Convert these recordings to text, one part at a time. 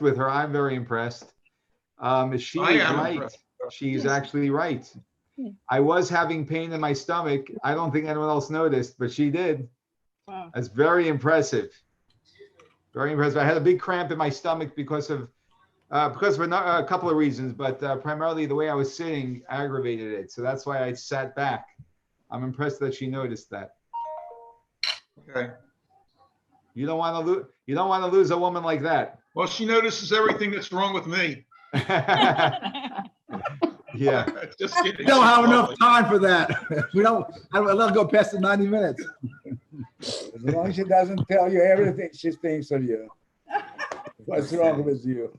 with her. I'm very impressed. She I is am right. impressed. She's actually right. I was having pain in my stomach. I don't think anyone else noticed, but she did. Wow. That's very impressive. Very impressive. I had a big cramp in my stomach because of a couple of reasons, but primarily the way I was sitting aggravated it. So that's why I sat back. I'm impressed that she noticed that. Okay. You don't want to lose. You don't want to lose a woman like that. Well, she notices everything that's wrong with me. Yeah. Just kidding. We don't have She's enough lovely. time for that. We don't, I don't let it go past the 90 minutes. As long as she doesn't tell you everything she thinks of you. What's wrong with you?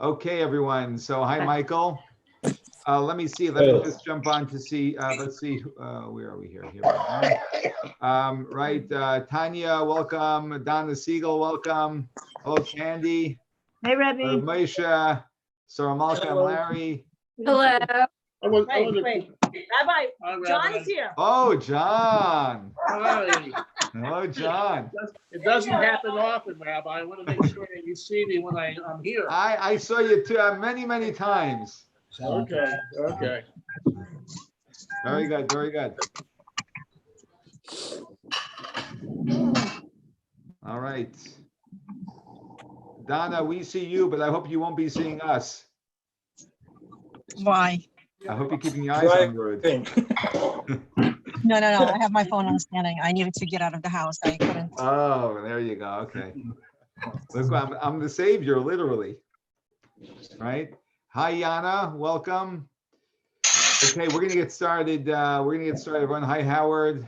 Okay, everyone. So hi, Michael. Let me see. Let me just jump on to see. Let's see. Where are we here? Here we are. Right. Tanya, welcome. Donna Siegel, welcome. Hello, Candy. Hey, Rebbe. Maisha, Sarah Malka, and Larry. Hello. Wait. Rabbi, John is here. Oh, John. Hi. Hello, John. It doesn't happen often, Rabbi. I want to make sure that you see me when I'm here. I saw you too many, many times. Okay. Very good. Very good. All right. Donna, we see you, but I hope you won't be seeing us. Why? I hope you're keeping your eyes on the road. No. I have my phone on standing. I needed to get out of the house. I couldn't. Oh, there you go. Okay. Look, I'm the savior, literally. Right? Hi, Yana. Welcome. Okay, we're gonna get started. Everyone. Hi, Howard.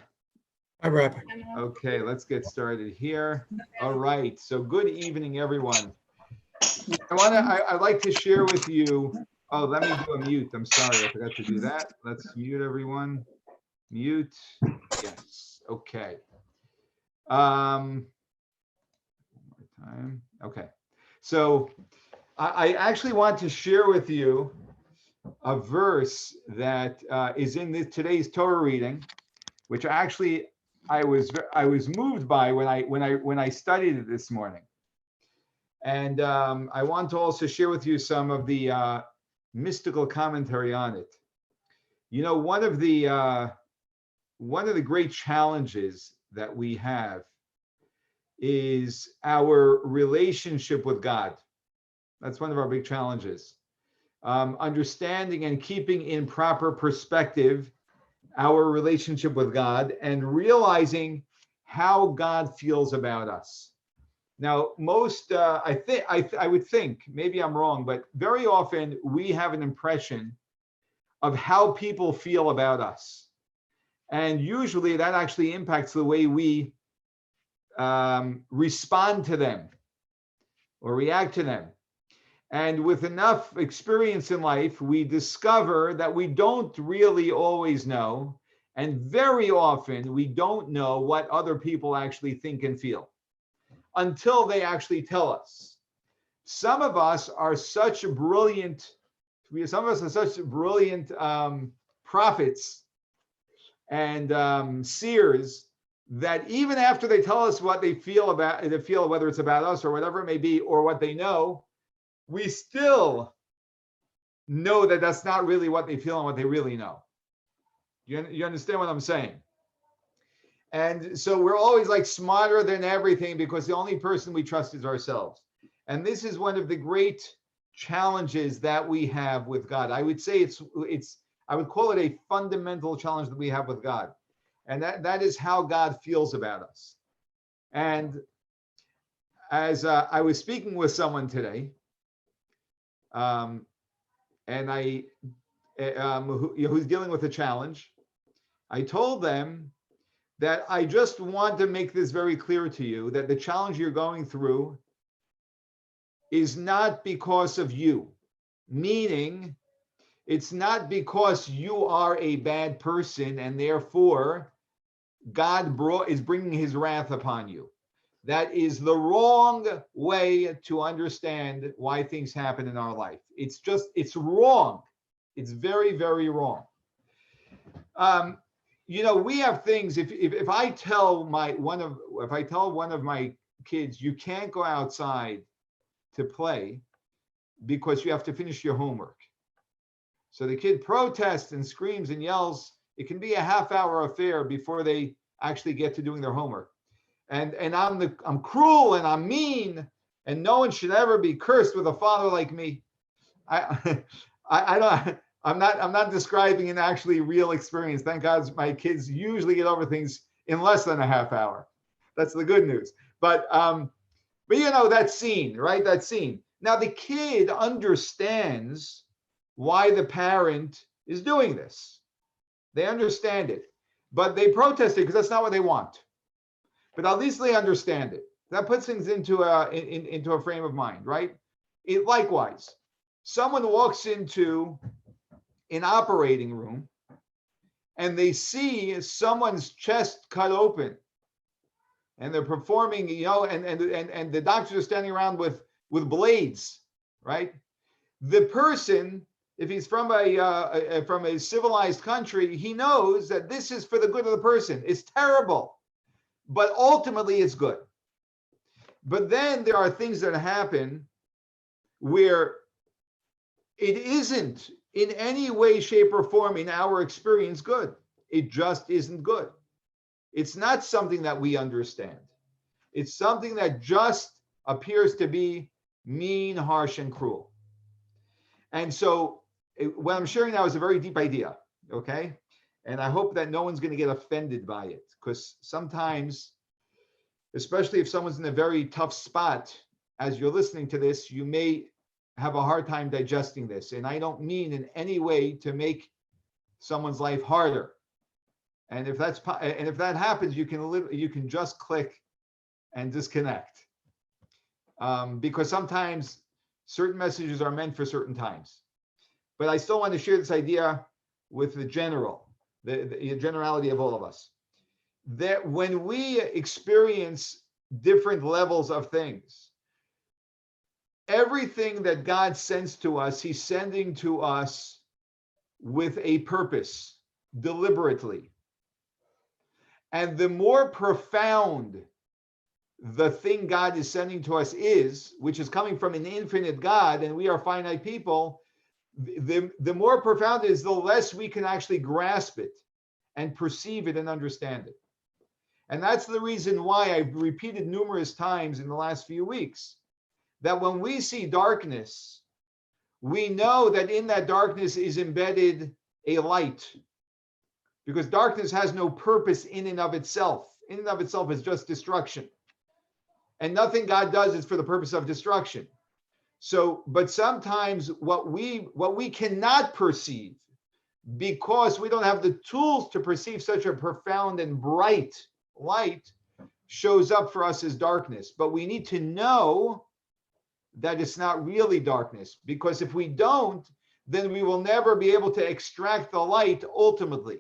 Hi, Rabbi. Okay, let's get started here. All right. So good evening, everyone. I'd like to share with you. Oh, let me do a mute. I'm sorry, I forgot to do that. Let's mute everyone. Mute. Yes. Okay. One more time. Okay. So I actually want to share with you a verse that is in today's Torah reading, which actually I was moved by when I studied it this morning, and I want to also share with you some of the mystical commentary on it. You know, one of the great challenges that we have is our relationship with God. That's one of our big challenges. Understanding and keeping in proper perspective our relationship with God and realizing how God feels about us. Now, most, I would think, maybe I'm wrong, but very often we have an impression of how people feel about us. And usually that actually impacts the way we respond to them or react to them. And with enough experience in life, we discover that we don't really always know. And very often we don't know what other people actually think and feel until they actually tell us. Some of us are such brilliant prophets and seers that even after they tell us what they feel, whether it's about us or whatever it may be, or what they know, we still know that that's not really what they feel and what they really know. You understand what I'm saying? And so we're always like smarter than everything because the only person we trust is ourselves. And this is one of the great challenges that we have with God. I would say I would call it a fundamental challenge that we have with God. And that is how God feels about us. And as I was speaking with someone today, and who's dealing with a challenge, I told them that I just want to make this very clear to you, that the challenge you're going through is not because of you, meaning it's not because you are a bad person and therefore God is bringing his wrath upon you. That is the wrong way to understand why things happen in our life. It's wrong. It's very, very wrong. We have things. If I tell one of my kids, you can't go outside to play because you have to finish your homework. So the kid protests and screams and yells. It can be a half-hour affair before they actually get to doing their homework. And I'm cruel and I'm mean, and no one should ever be cursed with a father like me. I'm not describing an actually real experience. Thank God my kids usually get over things in less than a half hour. That's the good news. But you know, that scene, right? That scene. Now the kid understands why the parent is doing this. They understand it, but they protest it because that's not what they want. But at least they understand it. That puts things into a frame of mind, right? It likewise, someone walks into an operating room and they see someone's chest cut open, and they're performing, you know, and the doctors are standing around with blades, right? The person, if he's from a civilized country, he knows that this is for the good of the person. It's terrible, but ultimately it's good. But then there are things that happen where it isn't in any way, shape, or form in our experience good. It just isn't good. It's not something that we understand. It's something that just appears to be mean, harsh, and cruel. And so what I'm sharing now is a very deep idea, okay? And I hope that no one's going to get offended by it, because sometimes, especially if someone's in a very tough spot, as you're listening to this, you may have a hard time digesting this. And I don't mean in any way to make someone's life harder. And if that happens, you can just click and disconnect, because sometimes certain messages are meant for certain times. But I still want to share this idea with the generality of all of us, that when we experience different levels of things, everything that God sends to us, he's sending to us with a purpose, deliberately. And the more profound the thing God is sending to us is, which is coming from an infinite God, and we are finite people, the more profound it is, the less we can actually grasp it and perceive it and understand it. And that's the reason why I've repeated numerous times in the last few weeks that when we see darkness, we know that in that darkness is embedded a light. Because darkness has no purpose in and of itself. In and of itself is just destruction. And nothing God does is for the purpose of destruction. So, but sometimes what we cannot perceive, because we don't have the tools to perceive such a profound and bright light, shows up for us as darkness. But we need to know that it's not really darkness, because if we don't, then we will never be able to extract the light ultimately.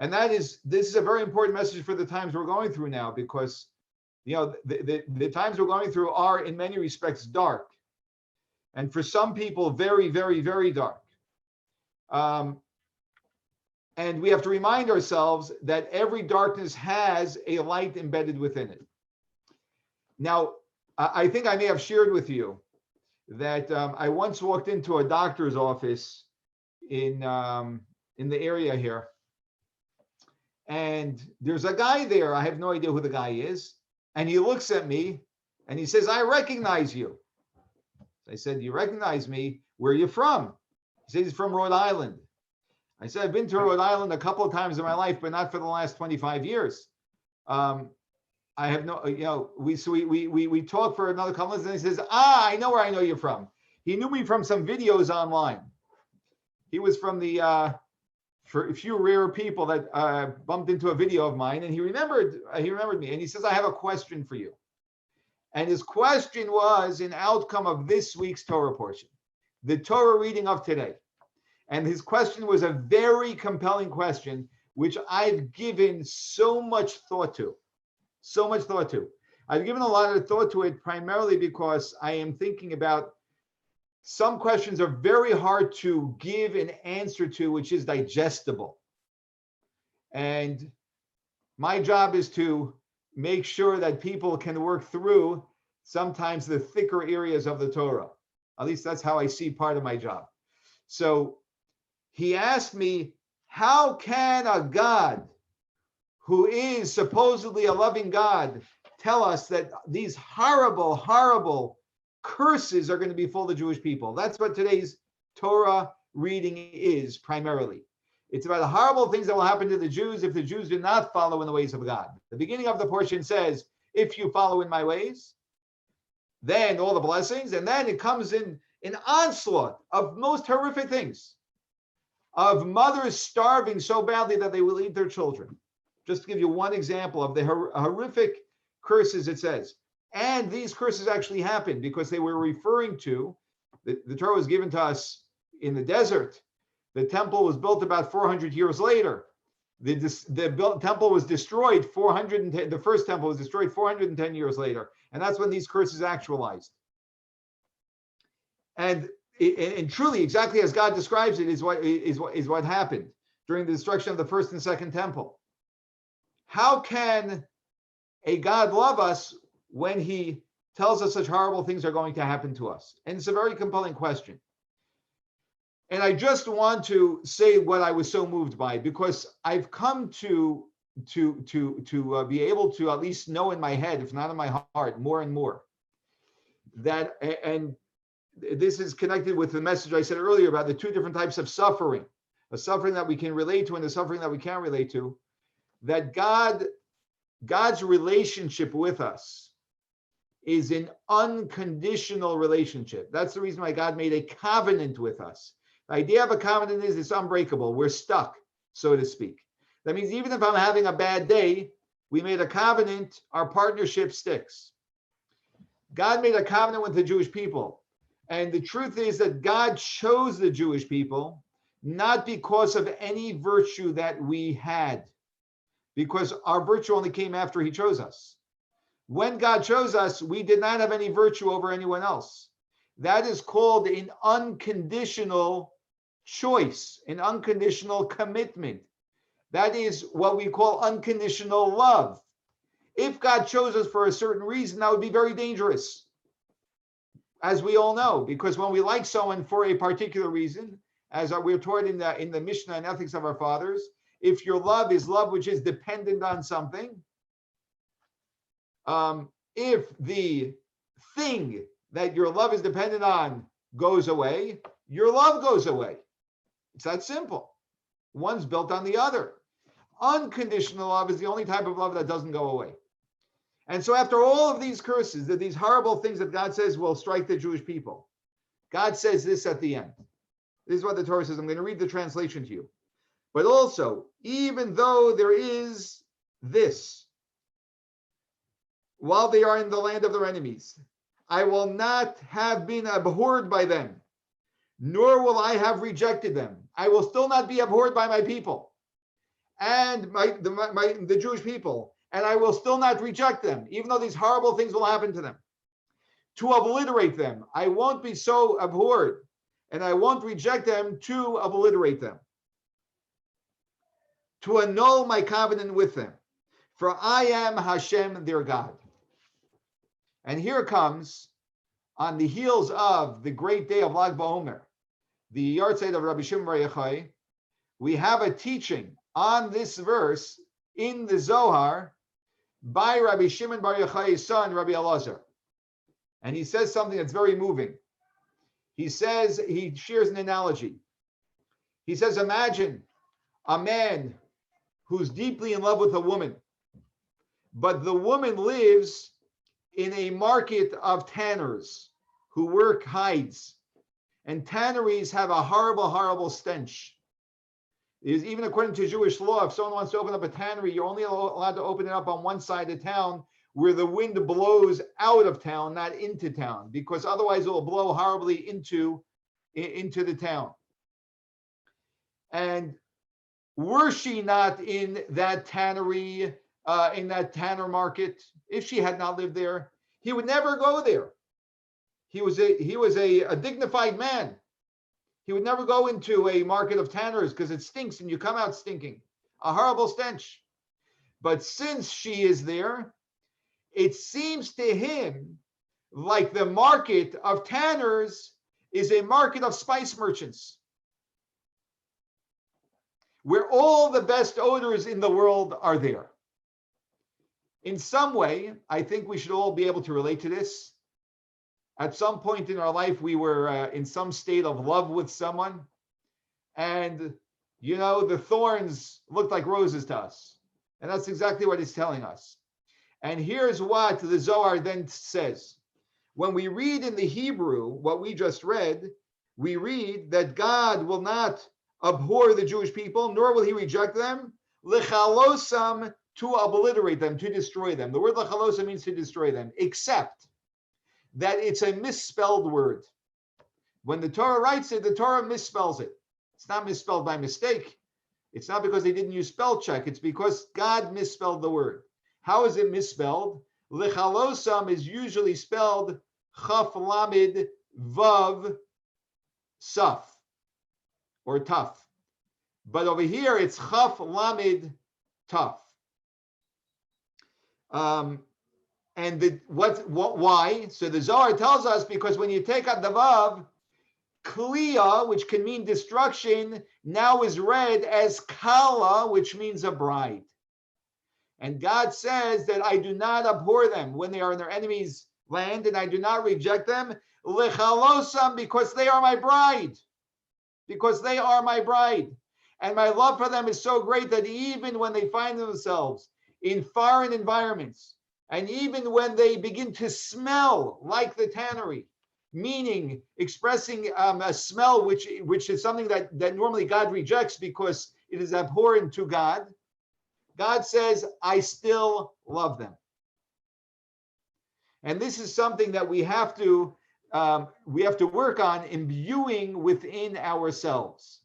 And this is a very important message for the times we're going through now, because, you know, the times we're going through are in many respects dark. And for some people, very, very, very dark. And we have to remind ourselves that every darkness has a light embedded within it. Now, I think I may have shared with you that I once walked into a doctor's office in the area here. And there's a guy there. I have no idea who the guy is. And he looks at me and he says, "I recognize you." I said, "You recognize me? Where are you from?" He said, "He's from Rhode Island." I said, "I've been to Rhode Island a couple of times in my life, but not for the last 25 years. I have no, you know, we talked for another couple of minutes, and he says, I know where I know you're from." He knew me from some videos online. He was from for a few rare people that bumped into a video of mine, and he remembered me, and he says, "I have a question for you." And his question was an outcome of this week's Torah portion, the Torah reading of today. And his question was a very compelling question, which I've given so much thought to. I've given a lot of thought to it primarily because I am thinking about some questions are very hard to give an answer to, which is digestible. And my job is to make sure that people can work through sometimes the thicker areas of the Torah. At least that's how I see part of my job. So he asked me, how can a God who is supposedly a loving God tell us that these horrible, horrible curses are going to befall the Jewish people? That's what today's Torah reading is primarily. It's about the horrible things that will happen to the Jews if the Jews do not follow in the ways of God. The beginning of the portion says, if you follow in my ways, then all the blessings, and then it comes in an onslaught of most horrific things, of mothers starving so badly that they will eat their children. Just to give you one example of the horrific curses it says. And these curses actually happened because they were referring to, the Torah was given to us in the desert. The temple was built about 400 years later. The temple was destroyed 410, the first temple was destroyed 410 years later. And that's when these curses actualized. And truly, exactly as God describes it, is what happened during the destruction of the first and second temple. How can a God love us when he tells us such horrible things are going to happen to us? And it's a very compelling question. And I just want to say what I was so moved by, because I've come to be able to at least know in my head, if not in my heart, more and more, that, and this is connected with the message I said earlier about the two different types of suffering, a suffering that we can relate to and a suffering that we can't relate to, that God's relationship with us is an unconditional relationship. That's the reason why God made a covenant with us. The idea of a covenant is it's unbreakable. We're stuck, so to speak. That means even if I'm having a bad day, we made a covenant, our partnership sticks. God made a covenant with the Jewish people. And the truth is that God chose the Jewish people not because of any virtue that we had, because our virtue only came after he chose us. When God chose us, we did not have any virtue over anyone else. That is called an unconditional choice, an unconditional commitment. That is what we call unconditional love. If God chose us for a certain reason, that would be very dangerous, as we all know, because when we like someone for a particular reason, as we're taught in the Mishnah and Ethics of our Fathers, if your love is love which is dependent on something, if the thing that your love is dependent on goes away, your love goes away. It's that simple. One's built on the other. Unconditional love is the only type of love that doesn't go away. And so after all of these curses, these horrible things that God says will strike the Jewish people, God says this at the end. This is what the Torah says. I'm going to read the translation to you. But also, even though there is this, while they are in the land of their enemies, I will not have been abhorred by them, nor will I have rejected them. I will still not be abhorred by my people and the Jewish people, and I will still not reject them, even though these horrible things will happen to them. To obliterate them, I won't be so abhorred, and I won't reject them to obliterate them. To annul my covenant with them, for I am Hashem, their God. And here comes, on the heels of the great day of Lag BaOmer, the Yartzeit of Rabbi Shimon Bar Yochai, we have a teaching on this verse in the Zohar by Rabbi Shimon Bar Yochai's son, Rabbi Elazar. And he says something that's very moving. He says, he shares an analogy. He says, imagine a man who's deeply in love with a woman, but the woman lives in a market of tanners who work hides. And tanneries have a horrible, horrible stench. Even according to Jewish law, if someone wants to open up a tannery, you're only allowed to open it up on one side of town where the wind blows out of town, not into town, because otherwise it will blow horribly into the town. And were she not in that tannery, in that tanner market, if she had not lived there, he would never go there. He was a dignified man. He would never go into a market of tanners because it stinks and you come out stinking, a horrible stench. But since she is there, it seems to him like the market of tanners is a market of spice merchants, where all the best odors in the world are there. In some way, I think we should all be able to relate to this. At some point in our life, we were in some state of love with someone, and the thorns looked like roses to us. And that's exactly what he's telling us. And here's what the Zohar then says. When we read in the Hebrew what we just read, we read that God will not abhor the Jewish people, nor will he reject them, lechalosam, to obliterate them, to destroy them. The word lechalosam means to destroy them, except that it's a misspelled word. When the Torah writes it, the Torah misspells it. It's not misspelled by mistake. It's not because they didn't use spell check. It's because God misspelled the word. How is it misspelled? Lechalosam is usually spelled chaf lamid vav saf, or tough. But over here it's chaf lamid tough. Why? So the Zohar tells us because when you take out the vav, kliya, which can mean destruction, now is read as kala, which means a bride. And God says that I do not abhor them when they are in their enemies' land, and I do not reject them, lechalosam, because they are my bride. Because they are my bride. And my love for them is so great that even when they find themselves in foreign environments, and even when they begin to smell like the tannery, meaning expressing a smell which is something that normally God rejects because it is abhorrent to God, God says, I still love them. And this is something that we have to work on imbuing within ourselves.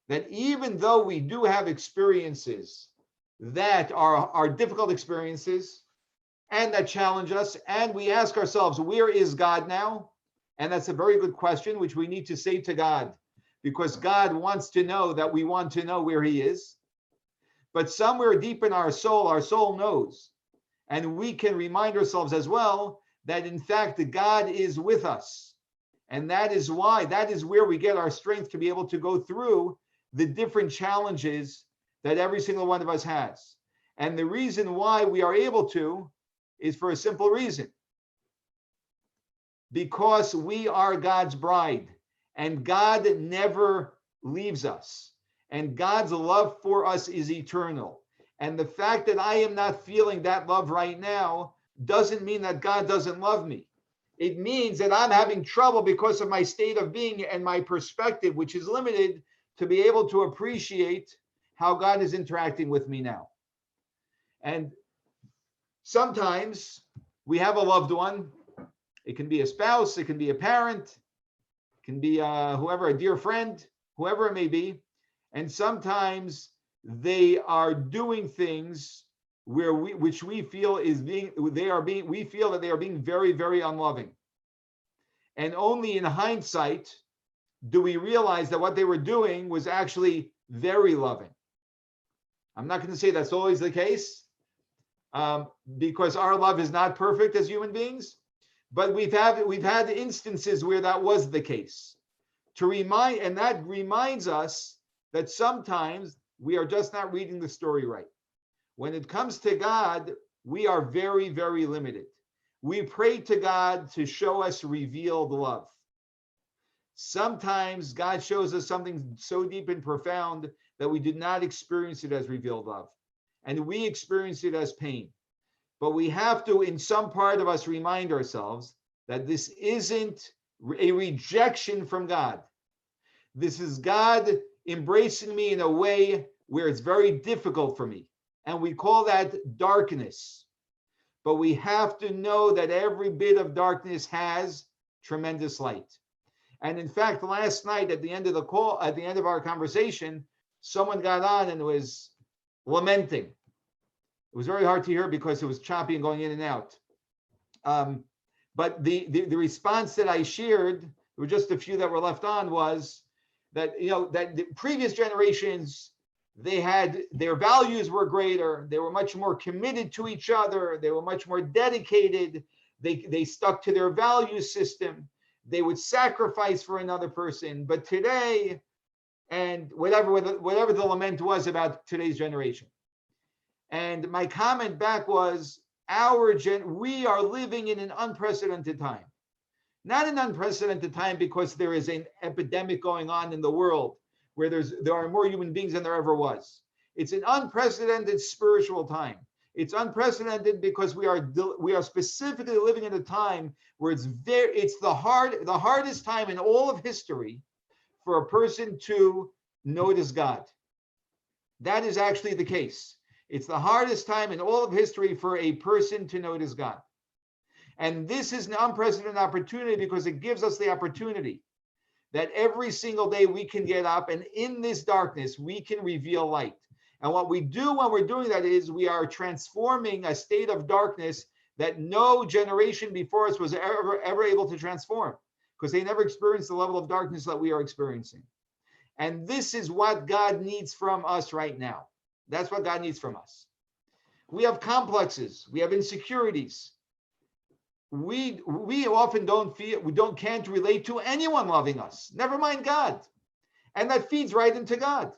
That even though we do have experiences that are difficult experiences and that challenge us, and we ask ourselves, where is God now? And that's a very good question, which we need to say to God, because God wants to know that we want to know where he is. But somewhere deep in our soul knows. And we can remind ourselves as well that in fact God is with us. And that is where we get our strength to be able to go through the different challenges that every single one of us has. And the reason why we are able to is for a simple reason. Because we are God's bride, and God never leaves us. And God's love for us is eternal. And the fact that I am not feeling that love right now doesn't mean that God doesn't love me. It means that I'm having trouble because of my state of being and my perspective, which is limited, to be able to appreciate how God is interacting with me now. And sometimes we have a loved one. It can be a spouse, it can be a parent, it can be whoever, a dear friend, whoever it may be. And sometimes they are doing things which we feel we feel that they are being very, very unloving. And only in hindsight do we realize that what they were doing was actually very loving. I'm not going to say that's always the case, because our love is not perfect as human beings, but we've had instances where that was the case. And that reminds us that sometimes we are just not reading the story right. When it comes to God, we are very, very limited. We pray to God to show us revealed love. Sometimes God shows us something so deep and profound that we did not experience it as revealed love. And we experience it as pain. But we have to, in some part of us, remind ourselves that this isn't a rejection from God. This is God embracing me in a way where it's very difficult for me. And we call that darkness. But we have to know that every bit of darkness has tremendous light. And in fact, last night at the end of the call, at the end of our conversation, someone got on and was lamenting. It was very hard to hear because it was choppy and going in and out. But the response that I shared, there were just a few that were left on, was that that the previous generations their values were greater. They were much more committed to each other. They were much more dedicated. They stuck to their value system. They would sacrifice for another person. But today, and whatever the lament was about today's generation. And my comment back was, we are living in an unprecedented time. Not an unprecedented time because there is an epidemic going on in the world where there are more human beings than there ever was. It's an unprecedented spiritual time. It's unprecedented because we are specifically living in a time where it's the hardest time in all of history for a person to notice God. That is actually the case. It's the hardest time in all of history for a person to notice God. And this is an unprecedented opportunity because it gives us the opportunity that every single day we can get up and in this darkness, we can reveal light. And what we do when we're doing that is we are transforming a state of darkness that no generation before us was ever able to transform because they never experienced the level of darkness that we are experiencing. And this is what God needs from us right now. That's what God needs from us. We have complexes. We have insecurities. We often can't relate to anyone loving us, never mind God. And that feeds right into God.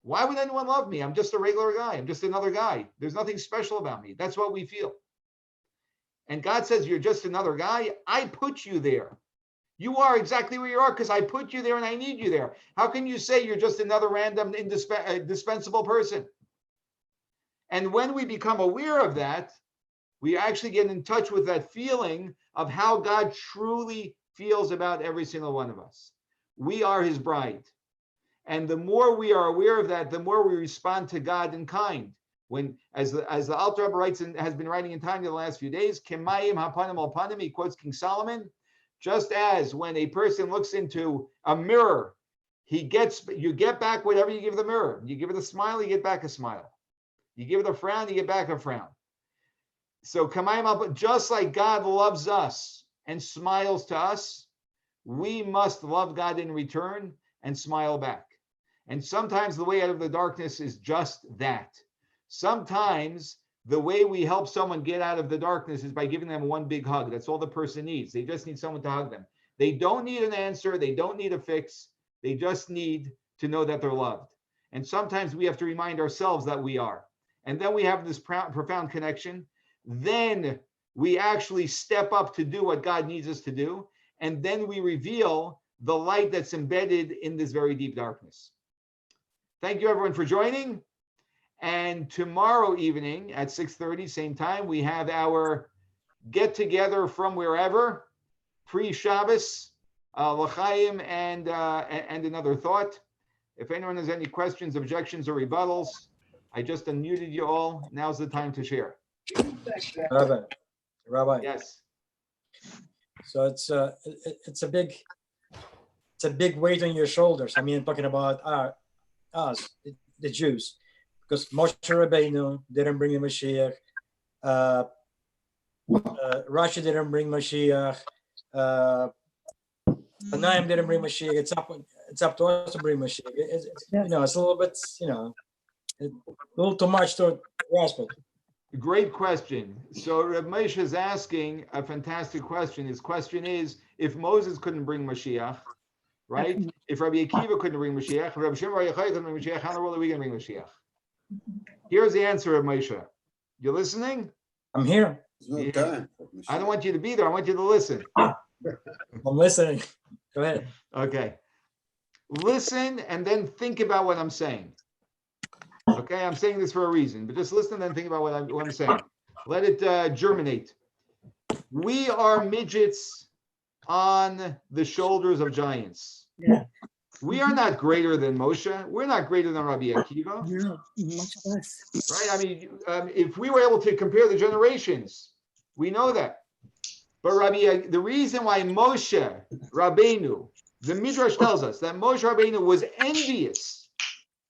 Why would anyone love me? I'm just a regular guy. I'm just another guy. There's nothing special about me. That's what we feel. And God says, you're just another guy. I put you there. You are exactly where you are because I put you there and I need you there. How can you say you're just another random indispensable person? And when we become aware of that, we actually get in touch with that feeling of how God truly feels about every single one of us. We are his bride. And the more we are aware of that, the more we respond to God in kind. When, as the Alter Rebbe writes and has been writing in time in the last few days, Kemayim hapanim al panim, he quotes King Solomon, just as when a person looks into a mirror, you get back whatever you give the mirror. You give it a smile, you get back a smile. You give it a frown, you get back a frown. So just like God loves us and smiles to us, we must love God in return and smile back. And sometimes the way out of the darkness is just that. Sometimes the way we help someone get out of the darkness is by giving them one big hug. That's all the person needs. They just need someone to hug them. They don't need an answer. They don't need a fix. They just need to know that they're loved. And sometimes we have to remind ourselves that we are. And then we have this profound connection. Then we actually step up to do what God needs us to do. And then we reveal the light that's embedded in this very deep darkness. Thank you, everyone, for joining. And tomorrow evening at 6:30, same time, we have our get together from wherever, pre-Shabbos, l'chaim, and another thought. If anyone has any questions, objections, or rebuttals, I just unmuted you all. Now's the time to share. Rabbi. Yes. So it's a big weight on your shoulders. I mean, talking about us, the Jews, because Moshe Rabbeinu didn't bring the Mashiach. Rashi didn't bring Mashiach. Tanaim didn't bring Mashiach. It's up to us to bring Mashiach. It's a little bit, a little too much to grasp it. Great question. So Reb Moshe is asking a fantastic question. His question is, if Moses couldn't bring Mashiach, right? If Rabbi Akiva couldn't bring Mashiach, if Rabbi Shimon Bar Yochai couldn't bring Mashiach, how in the world are we going to bring Mashiach? Here's the answer, Reb Moshe. You listening? I'm here. There's no time. I don't want you to be there. I want you to listen. I'm listening. Go ahead. Okay. Listen and then think about what I'm saying. Okay, I'm saying this for a reason, but just listen and then think about what I'm saying. Let it germinate. We are midgets on the shoulders of giants. Yeah. We are not greater than Moshe. We're not greater than Rabbi Akiva. No, much less. Right? I mean, if we were able to compare the generations, we know that. But the reason why Moshe Rabbeinu, the Midrash tells us that Moshe Rabbeinu was envious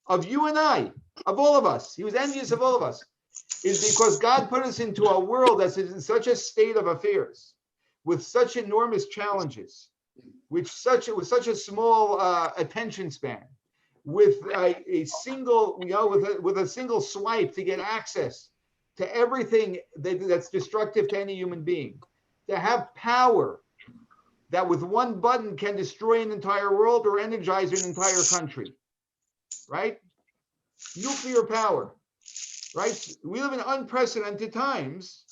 of you and I, of all of us. He was envious of all of us, is because God put us into a world that's in such a state of affairs, with such enormous challenges, with such a small attention span, with a single, with a single swipe to get access to everything that's destructive to any human being, to have power that with one button can destroy an entire world or energize an entire country, right? Nuclear power, right? We live in unprecedented times,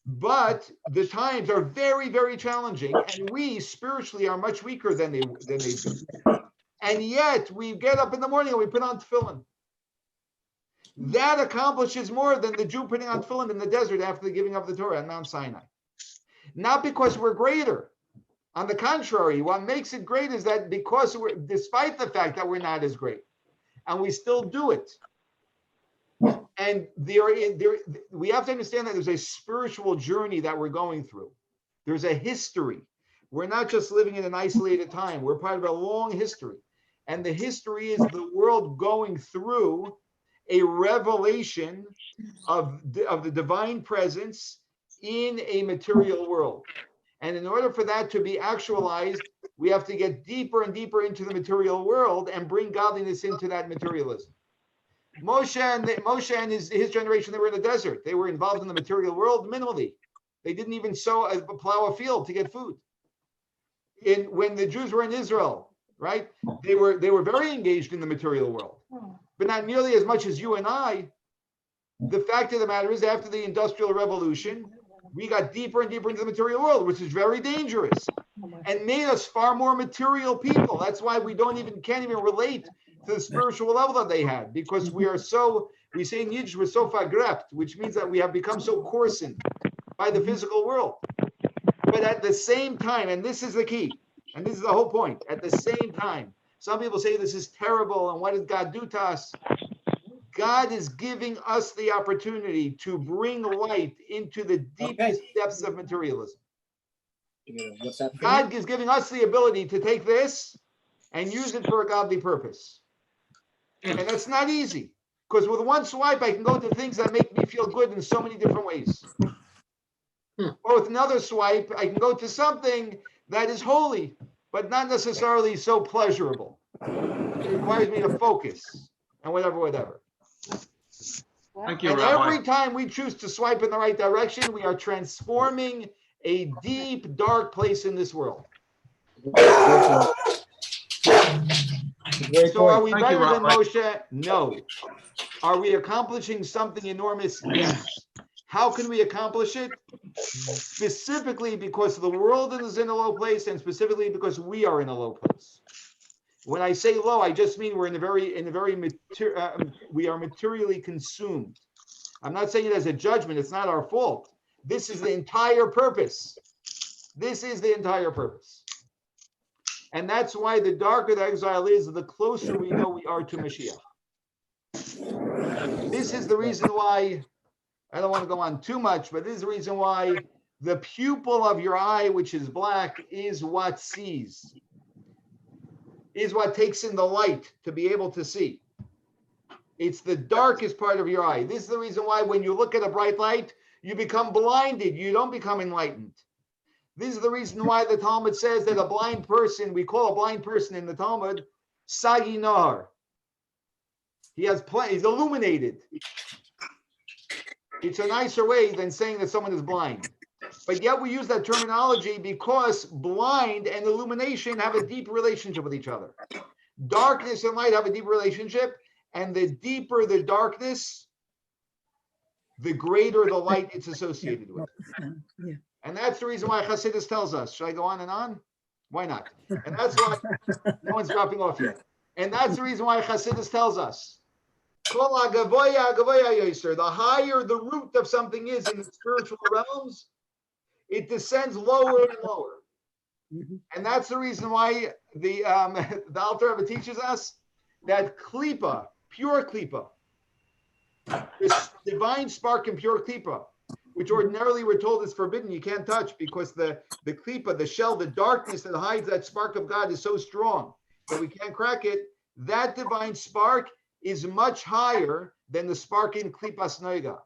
but the times are very, very challenging, and we spiritually are much weaker than they've been. And yet we get up in the morning and we put on tefillin. That accomplishes more than the Jew putting on tefillin in the desert after the giving of the Torah on Mount Sinai. Not because we're greater. On the contrary, what makes it great is that because despite the fact that we're not as great, and we still do it. And we have to understand that there's a spiritual journey that we're going through. There's a history. We're not just living in an isolated time. We're part of a long history. And the history is the world going through a revelation of the divine presence in a material world. And in order for that to be actualized, we have to get deeper and deeper into the material world and bring godliness into that materialism. Moshe and his generation, they were in the desert. They were involved in the material world minimally. They didn't even plow a field to get food. When the Jews were in Israel, right, they were very engaged in the material world, but not nearly as much as you and I. The fact of the matter is, after the Industrial Revolution, we got deeper and deeper into the material world, which is very dangerous and made us far more material people. That's why we can't even relate to the spiritual level that they had, because we say in Yiddish, we're so vergrept, which means that we have become so coarsened by the physical world. But at the same time, and this is the key, and this is the whole point, at the same time, some people say this is terrible, and what did God do to us? God is giving us the opportunity to bring light into the deepest depths of materialism. God is giving us the ability to take this and use it for a godly purpose. And that's not easy, because with one swipe, I can go to things that make me feel good in so many different ways. Or with another swipe, I can go to something that is holy, but not necessarily so pleasurable. It requires me to focus and whatever. Thank you, And Rabbi. every time we choose to swipe in the right direction, we are transforming a deep, dark place in this world. So are we Thank you, better than Rabbi. Moshe? No. Are we accomplishing something enormous? Yes. How can we accomplish it? Specifically because the world is in a low place, and specifically because we are in a low place. When I say low, I just mean we're we are materially consumed. I'm not saying it as a judgment. It's not our fault. This is the entire purpose. This is the entire purpose. And that's why the darker the exile is, the closer we know we are to Mashiach. This is the reason why, I don't want to go on too much, but this is the reason why the pupil of your eye, which is black, is what sees, is what takes in the light to be able to see. It's the darkest part of your eye. This is the reason why when you look at a bright light, you become blinded. You don't become enlightened. This is the reason why the Talmud says that a blind person, we call a blind person in the Talmud, Sagi Nahar. He's illuminated. It's a nicer way than saying that someone is blind. But yet we use that terminology because blind and illumination have a deep relationship with each other. Darkness and light have a deep relationship, and the deeper the darkness, the greater the light it's associated with. And that's the reason why Chassidus tells us. Should I go on and on? Why not? And that's why no one's dropping off yet. And that's the reason why Chassidus tells us. The higher the root of something is in the spiritual realms, it descends lower and lower. And that's the reason why the Alter Rebbe teaches us that klipa, pure klipa, this divine spark in pure klipa, which ordinarily we're told is forbidden, you can't touch, because the klipa, the shell, the darkness that hides that spark of God is so strong that we can't crack it. That divine spark is much higher than the spark in klipas noiga.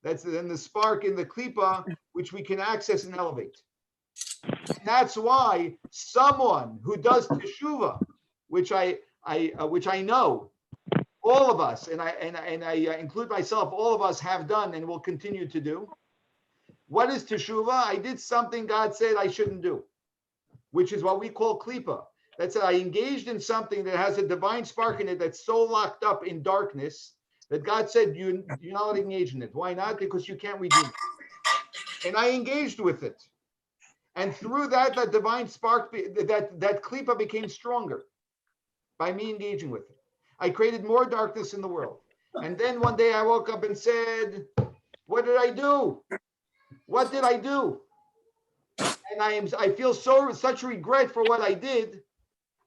That's than the spark in the klipa, which we can access and elevate. And that's why someone who does teshuva, which I which I know all of us, and I include myself, all of us have done and will continue to do. What is teshuvah? I did something God said I shouldn't do, which is what we call klipa. That said, I engaged in something that has a divine spark in it that's so locked up in darkness that God said you're not engaged in it. Why not? Because you can't redeem it. And I engaged with it. And through that divine spark, that klipa became stronger by me engaging with it. I created more darkness in the world. And then one day I woke up and said, what did I do? What did I do? And I feel such regret for what I did.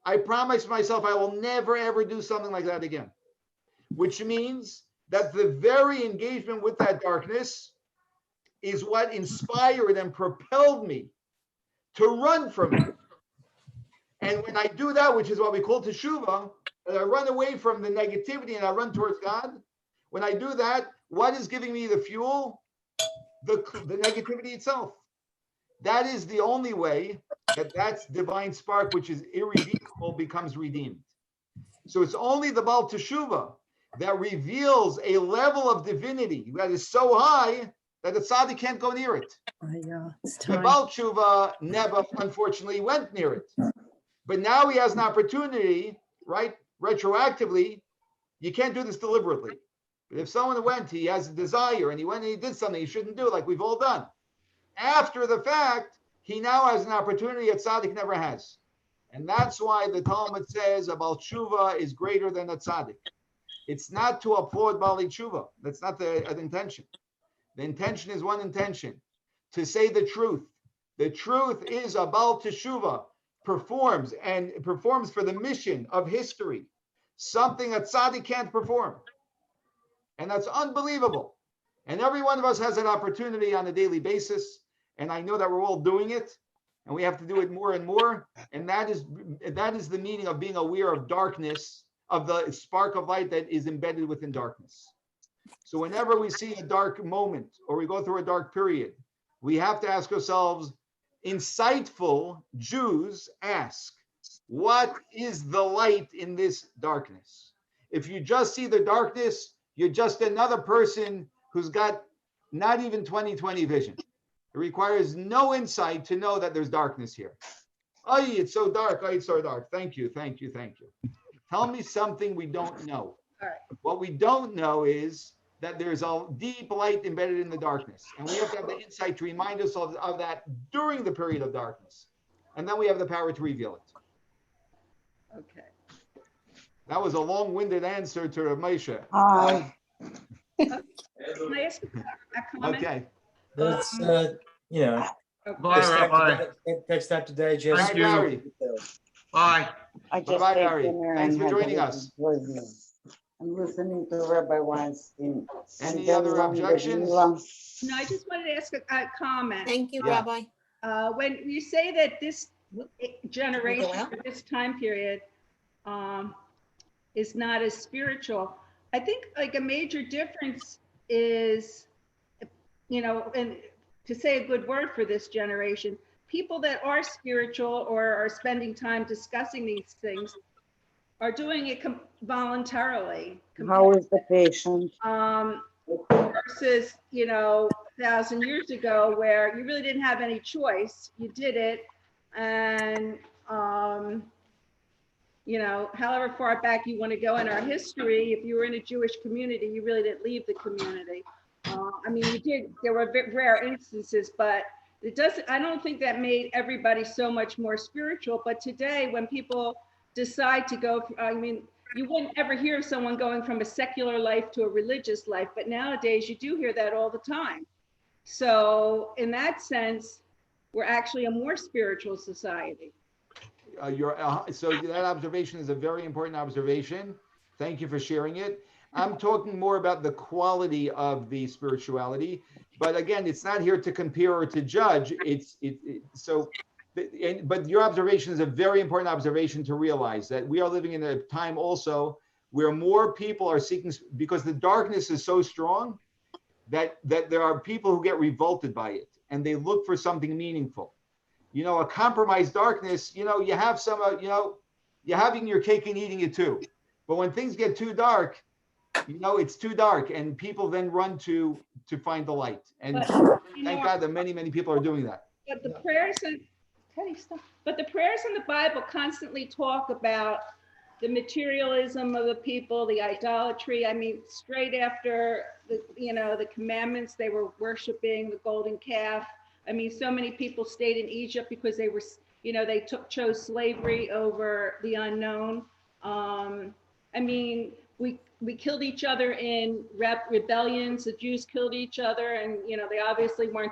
I promised myself I will never, ever do something like that again. Which means that the very engagement with that darkness is what inspired and propelled me to run from it. And when I do that, which is what we call teshuvah, and I run away from the negativity and I run towards God, when I do that, what is giving me the fuel? The negativity itself. That is the only way that's divine spark, which is irredeemable, becomes redeemed. So it's only the Baal Teshuvah that reveals a level of divinity that is so high that the tzaddik can't go near it. The Baal Teshuvah never, unfortunately, went near it. But now he has an opportunity, right? Retroactively, you can't do this deliberately. But if someone went, he has a desire, and he went and he did something he shouldn't do, like we've all done. After the fact, he now has an opportunity that tzaddik never has. And that's why the Talmud says a Baal Tshuva is greater than a tzaddik. It's not to applaud Baal Tshuva. That's not the intention. The intention is one intention, to say the truth. The truth is a Baal Teshuva performs for the mission of history, something a tzaddik can't perform. And that's unbelievable. And every one of us has an opportunity on a daily basis. And I know that we're all doing it. And we have to do it more and more. And that is the meaning of being aware of darkness, of the spark of light that is embedded within darkness. So whenever we see a dark moment or we go through a dark period, we have to ask ourselves, insightful Jews ask, what is the light in this darkness? If you just see the darkness, you're just another person who's got not even 20/20 vision. It requires no insight to know that there's darkness here. Oh, it's so dark. Oh, it's so dark. Thank you. Tell me something we don't know. All right. What we don't know is that there's a deep light embedded in the darkness. And we have to have the insight to remind us of that during the period of darkness. And then we have the power to reveal it. Okay. That was a long-winded answer to Moshe. Can I ask a comment? Okay. That's, Bye, Rabbi. Take step today, just. Thank you. Larry. Bye. I just Bye-bye, ate Larry. dinner Thanks and for had joining a us. review. I'm listening to Rabbi Weinstein. Any And other then objections? No, I just wanted to ask a comment. Thank you, Yeah. Rabbi. When you say that this generation, Go out? or this time period, is not as spiritual, I think like a major difference is, and to say a good word for this generation, people that are spiritual or are spending time discussing these things are doing it voluntarily. how is the patient? Versus, 1,000 years ago where you really didn't have any choice. You did it. And, however far back you want to go in our history, if you were in a Jewish community, you really didn't leave the community. There were rare instances, but I don't think that made everybody so much more spiritual. But today, when people decide to go, you wouldn't ever hear of someone going from a secular life to a religious life, but nowadays you do hear that all the time. So in that sense, we're actually a more spiritual society. So that observation is a very important observation. Thank you for sharing it. I'm talking more about the quality of the spirituality, but again, it's not here to compare or to judge. But your observation is a very important observation to realize that we are living in a time also where more people are seeking, because the darkness is so strong that there are people who get revolted by it and they look for something meaningful. A compromised darkness, you have some, you're having your cake and eating it too. But when things get too dark, it's too dark, and people then run to find the light. And But, thank God that many, many people are doing that. But the prayers and Teddy, stop. But the prayers in the Bible constantly talk about the materialism of the people, the idolatry. I mean, straight after the commandments, they were worshiping the golden calf. I mean, so many people stayed in Egypt because they were, they chose slavery over the unknown. I mean, we killed each other in rebellions. The Jews killed each other, and they obviously weren't